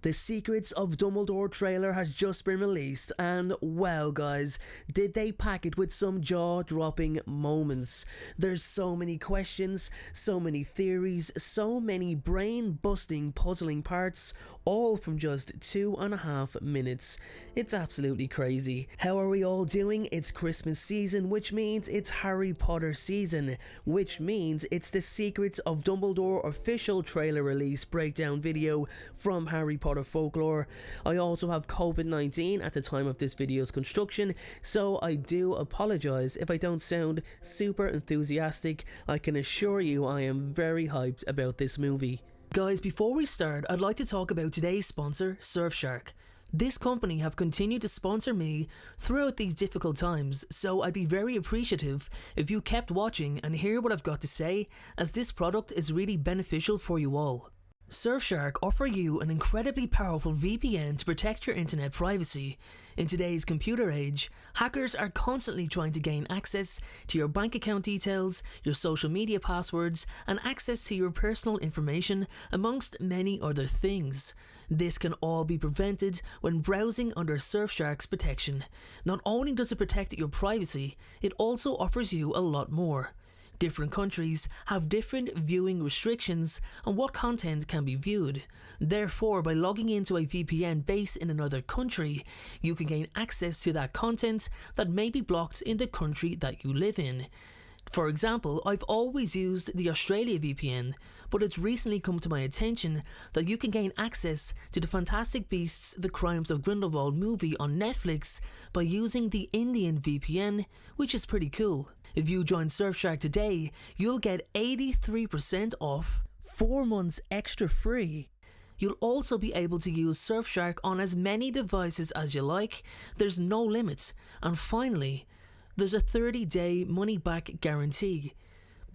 The Secrets of Dumbledore trailer has just been released, and wow guys, did they pack it with some jaw-dropping moments. There's so many questions, so many theories, so many brain-busting puzzling parts, all from just 2.5 minutes. It's absolutely crazy. How are we all doing? It's Christmas season, which means it's Harry Potter season, which means it's the Secrets of Dumbledore official trailer release breakdown video from Harry Potter folklore. I also have COVID-19 at the time of this video's construction, so I do apologise if I don't sound super enthusiastic. I can assure you I am very hyped about this movie. Guys, before we start, I'd like to talk about today's sponsor, Surfshark. This company have continued to sponsor me throughout these difficult times, so I'd be very appreciative if you kept watching and hear what I've got to say, as this product is really beneficial for you all. Surfshark offer you an incredibly powerful VPN to protect your internet privacy. In today's computer age, hackers are constantly trying to gain access to your bank account details, your social media passwords, and access to your personal information, amongst many other things. This can all be prevented when browsing under Surfshark's protection. Not only does it protect your privacy, it also offers you a lot more. Different countries have different viewing restrictions on what content can be viewed. Therefore, by logging into a VPN based in another country, you can gain access to that content that may be blocked in the country that you live in. For example, I've always used the Australia VPN, but it's recently come to my attention that you can gain access to the Fantastic Beasts: The Crimes of Grindelwald movie on Netflix by using the Indian VPN, which is pretty cool. If you join Surfshark today, you'll get 83% off, 4 months extra free. You'll also be able to use Surfshark on as many devices as you like, there's no limits, and finally, there's a 30-day money-back guarantee.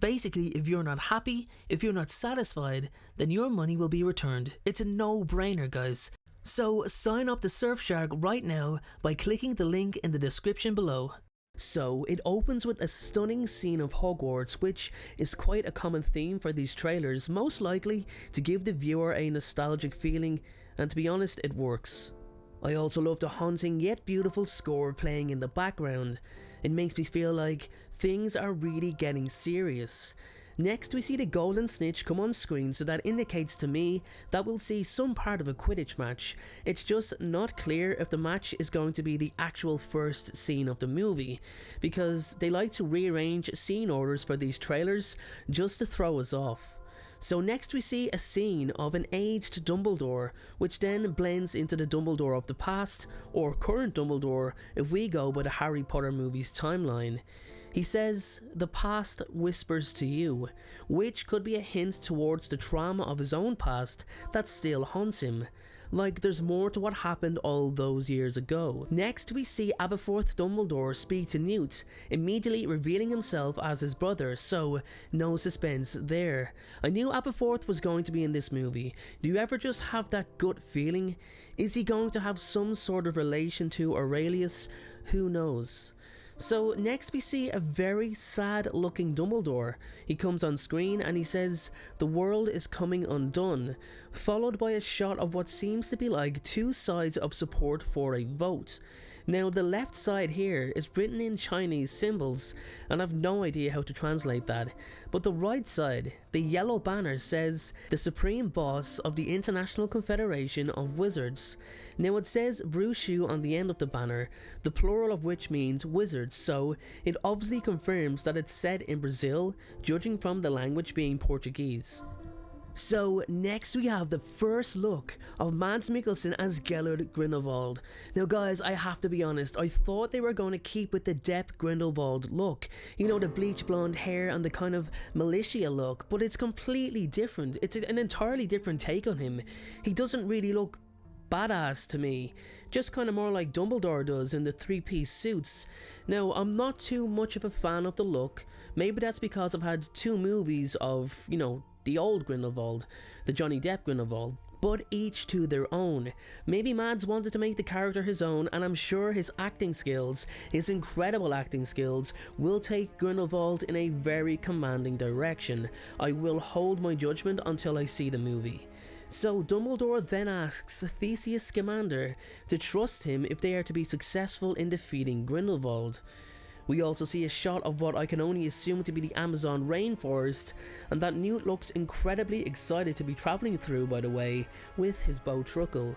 Basically, if you're not happy, if you're not satisfied, then your money will be returned. It's a no-brainer, guys. So sign up to Surfshark right now by clicking the link in the description below. So, it opens with a stunning scene of Hogwarts, which is quite a common theme for these trailers, most likely to give the viewer a nostalgic feeling, and to be honest, it works. I also love the haunting yet beautiful score playing in the background. It makes me feel like things are really getting serious. Next, we see the golden snitch come on screen, so that indicates to me that we'll see some part of a Quidditch match. It's just not clear if the match is going to be the actual first scene of the movie, because they like to rearrange scene orders for these trailers just to throw us off. So next we see a scene of an aged Dumbledore, which then blends into the Dumbledore of the past, or current Dumbledore if we go by the Harry Potter movies timeline. He says, "The past whispers to you," which could be a hint towards the trauma of his own past that still haunts him. Like there's more to what happened all those years ago. Next we see Aberforth Dumbledore speak to Newt, immediately revealing himself as his brother, so no suspense there. I knew Aberforth was going to be in this movie. Do you ever just have that gut feeling? Is he going to have some sort of relation to Aurelius? Who knows? So next we see a very sad looking Dumbledore. He comes on screen and he says, "The world is coming undone," followed by a shot of what seems to be like two sides of support for a vote. Now the left side here is written in Chinese symbols, and I've no idea how to translate that, but the right side, the yellow banner, says "The Supreme Boss of the International Confederation of Wizards." Now it says Bruxu on the end of the banner, the plural of which means wizards, so it obviously confirms that it's set in Brazil, judging from the language being Portuguese. So next we have the first look of Mads Mikkelsen as Gellert Grindelwald. Now guys, I have to be honest, I thought they were going to keep with the Depp Grindelwald look. You know, the bleach blonde hair and the kind of militia look, but it's completely different. It's an entirely different take on him. He doesn't really look badass to me, just kind of more like Dumbledore does in the three-piece suits. Now, I'm not too much of a fan of the look. Maybe that's because I've had 2 movies of, you know, the old Grindelwald, the Johnny Depp Grindelwald, but each to their own. Maybe Mads wanted to make the character his own, and I'm sure his acting skills, his incredible acting skills, will take Grindelwald in a very commanding direction. I will hold my judgment until I see the movie. So Dumbledore then asks Theseus Scamander to trust him if they are to be successful in defeating Grindelwald. We also see a shot of what I can only assume to be the Amazon rainforest, and that Newt looks incredibly excited to be travelling through, by the way, with his Bowtruckle.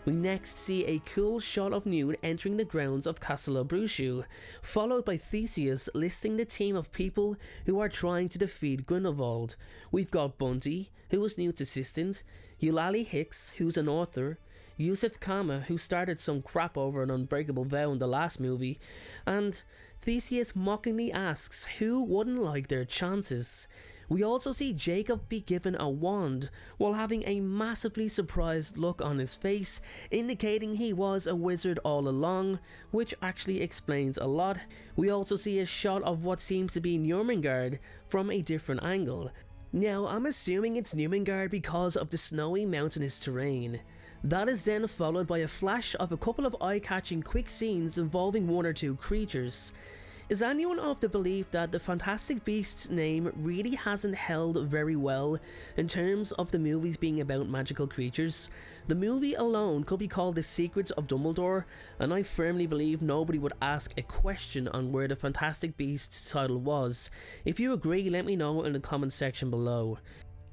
We next see a cool shot of Newt entering the grounds of Castle Bruchu, followed by Theseus listing the team of people who are trying to defeat Grindelwald. We've got Bunty, who was Newt's assistant, Eulalie Hicks, who's an author, Yusuf Kama, who started some crap over an unbreakable vow in the last movie, and Theseus mockingly asks who wouldn't like their chances. We also see Jacob be given a wand while having a massively surprised look on his face, indicating he was a wizard all along, which actually explains a lot. We also see a shot of what seems to be Nurmengard from a different angle. Now, I'm assuming it's Nurmengard because of the snowy mountainous terrain. That is then followed by a flash of a couple of eye-catching quick scenes involving one or two creatures. Is anyone of the belief that the Fantastic Beasts name really hasn't held very well in terms of the movies being about magical creatures? The movie alone could be called The Secrets of Dumbledore, and I firmly believe nobody would ask a question on where the Fantastic Beasts title was. If you agree, let me know in the comment section below.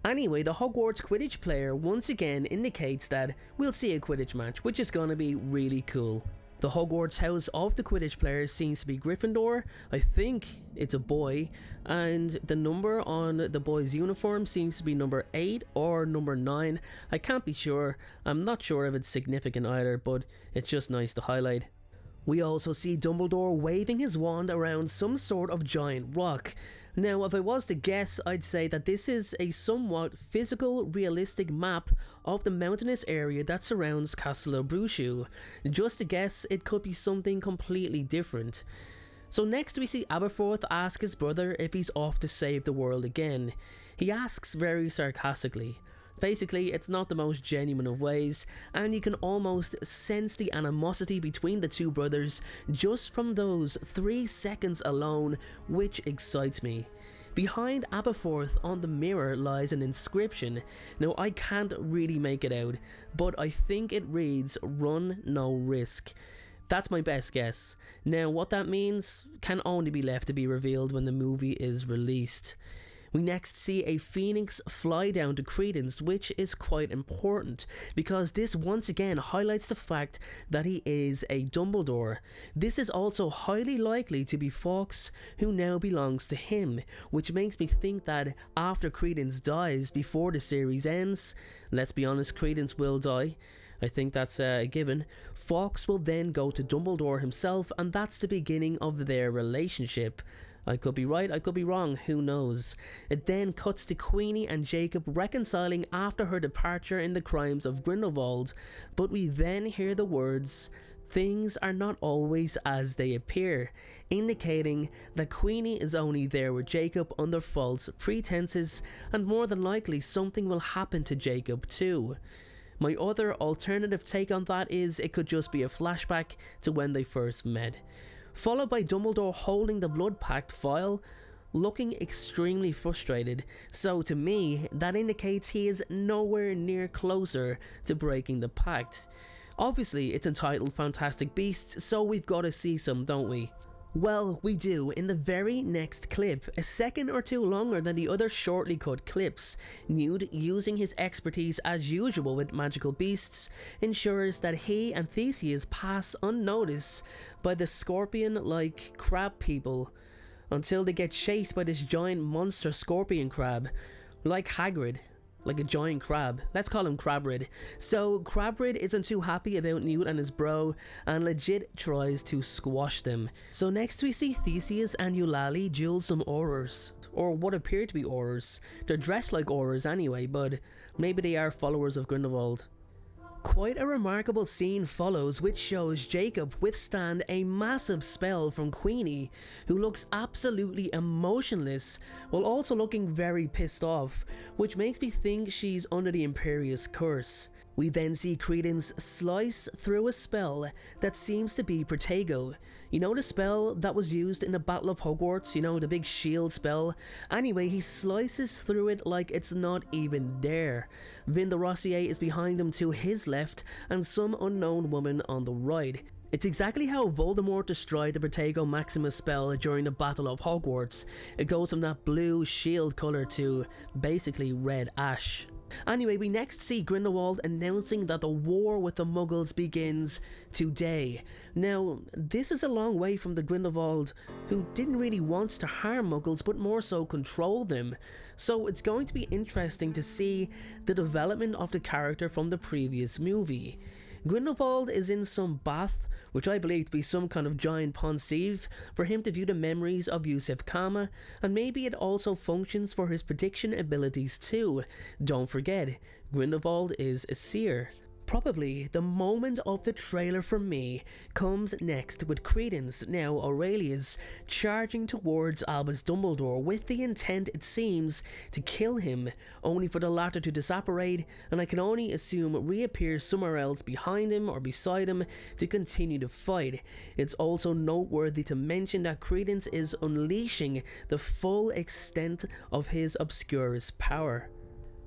Anyway, the Hogwarts Quidditch player once again indicates that we'll see a Quidditch match, which is gonna be really cool. The Hogwarts house of the Quidditch players seems to be Gryffindor. I think it's a boy, and the number on the boy's uniform seems to be number 8 or number 9. I can't be sure. I'm not sure if it's significant either, but it's just nice to highlight. We also see Dumbledore waving his wand around some sort of giant rock. Now, if I was to guess, I'd say that this is a somewhat physical, realistic map of the mountainous area that surrounds Castle Bruchu. Just a guess, it could be something completely different. So next we see Aberforth ask his brother if he's off to save the world again. He asks very sarcastically. Basically, it's not the most genuine of ways, and you can almost sense the animosity between the two brothers just from those 3 seconds alone, which excites me. Behind Aberforth on the mirror lies an inscription. Now, I can't really make it out, but I think it reads, "Run no risk." That's my best guess. Now, what that means can only be left to be revealed when the movie is released. We next see a phoenix fly down to Credence, which is quite important because this once again highlights the fact that he is a Dumbledore. This is also highly likely to be Fawkes, who now belongs to him, which makes me think that after Credence dies before the series ends, let's be honest, Credence will die. I think that's a given. Fawkes will then go to Dumbledore himself, and that's the beginning of their relationship. I could be right, I could be wrong, who knows. It then cuts to Queenie and Jacob reconciling after her departure in the crimes of Grindelwald, but we then hear the words, "Things are not always as they appear," indicating that Queenie is only there with Jacob under false pretenses, and more than likely something will happen to Jacob too. My other alternative take on that is it could just be a flashback to when they first met. Followed by Dumbledore holding the Blood Pact file, looking extremely frustrated. So to me, that indicates he is nowhere near closer to breaking the pact. Obviously, it's entitled Fantastic Beasts, so we've got to see some, don't we? Well, we do in the very next clip, a second or two longer than the other shortly cut clips. Newt, using his expertise as usual with magical beasts, ensures that he and Theseus pass unnoticed by the scorpion-like crab people until they get chased by this giant monster scorpion crab, like Hagrid. Like a giant crab. Let's call him Crabrid. So Crabrid isn't too happy about Newt and his bro and legit tries to squash them. So next we see Theseus and Eulalie duel some Aurors, or what appear to be Aurors. They're dressed like Aurors anyway, but maybe they are followers of Grindelwald. Quite a remarkable scene follows, which shows Jacob withstand a massive spell from Queenie, who looks absolutely emotionless while also looking very pissed off, which makes me think she's under the Imperius curse. We then see Credence slice through a spell that seems to be Protego. You know, the spell that was used in the Battle of Hogwarts, you know, the big shield spell? Anyway, he slices through it like it's not even there. Vin de Rossier is behind him to his left and some unknown woman on the right. It's exactly how Voldemort destroyed the Protego Maximus spell during the Battle of Hogwarts. It goes from that blue shield colour to basically red ash. Anyway, we next see Grindelwald announcing that the war with the Muggles begins today. Now, this is a long way from the Grindelwald who didn't really want to harm Muggles but more so control them. So it's going to be interesting to see the development of the character from the previous movie. Grindelwald is in some bath, which I believe to be some kind of giant pensieve, for him to view the memories of Yusuf Kama, and maybe it also functions for his prediction abilities too. Don't forget, Grindelwald is a seer. Probably the moment of the trailer for me comes next with Credence, now Aurelius, charging towards Albus Dumbledore with the intent, it seems, to kill him, only for the latter to disapparate and I can only assume reappear somewhere else behind him or beside him to continue the fight. It's also noteworthy to mention that Credence is unleashing the full extent of his Obscurus power.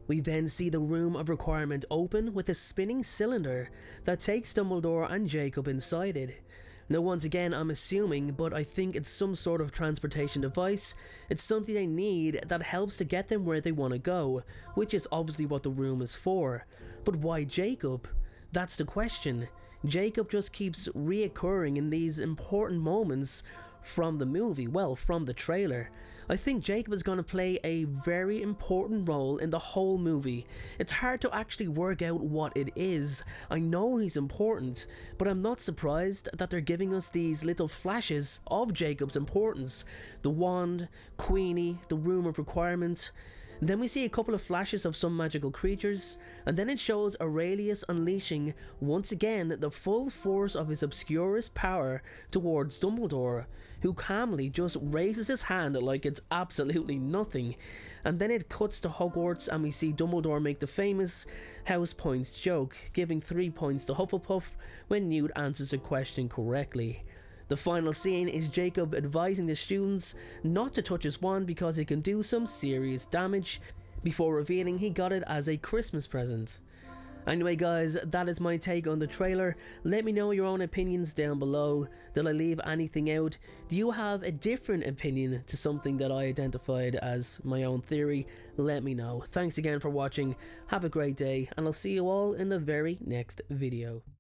We then see the room of requirement open with a spinning cylinder that takes Dumbledore and Jacob inside it. Now once again I'm assuming, but I think it's some sort of transportation device. It's something they need that helps to get them where they want to go, which is obviously what the room is for. But why Jacob? That's the question. Jacob just keeps reoccurring in these important moments from the movie, well, from the trailer. I think Jacob is going to play a very important role in the whole movie. It's hard to actually work out what it is. I know he's important, but I'm not surprised that they're giving us these little flashes of Jacob's importance. The wand, Queenie, the room of requirement. Then we see a couple of flashes of some magical creatures, and then it shows Aurelius unleashing once again the full force of his Obscurus power towards Dumbledore, who calmly just raises his hand like it's absolutely nothing. And then it cuts to Hogwarts and we see Dumbledore make the famous house points joke, giving 3 points to Hufflepuff when Newt answers a question correctly. The final scene is Jacob advising the students not to touch his wand because it can do some serious damage, before revealing he got it as a Christmas present. Anyway guys, that is my take on the trailer. Let me know your own opinions down below. Did I leave anything out? Do you have a different opinion to something that I identified as my own theory? Let me know. Thanks again for watching, have a great day, and I'll see you all in the very next video.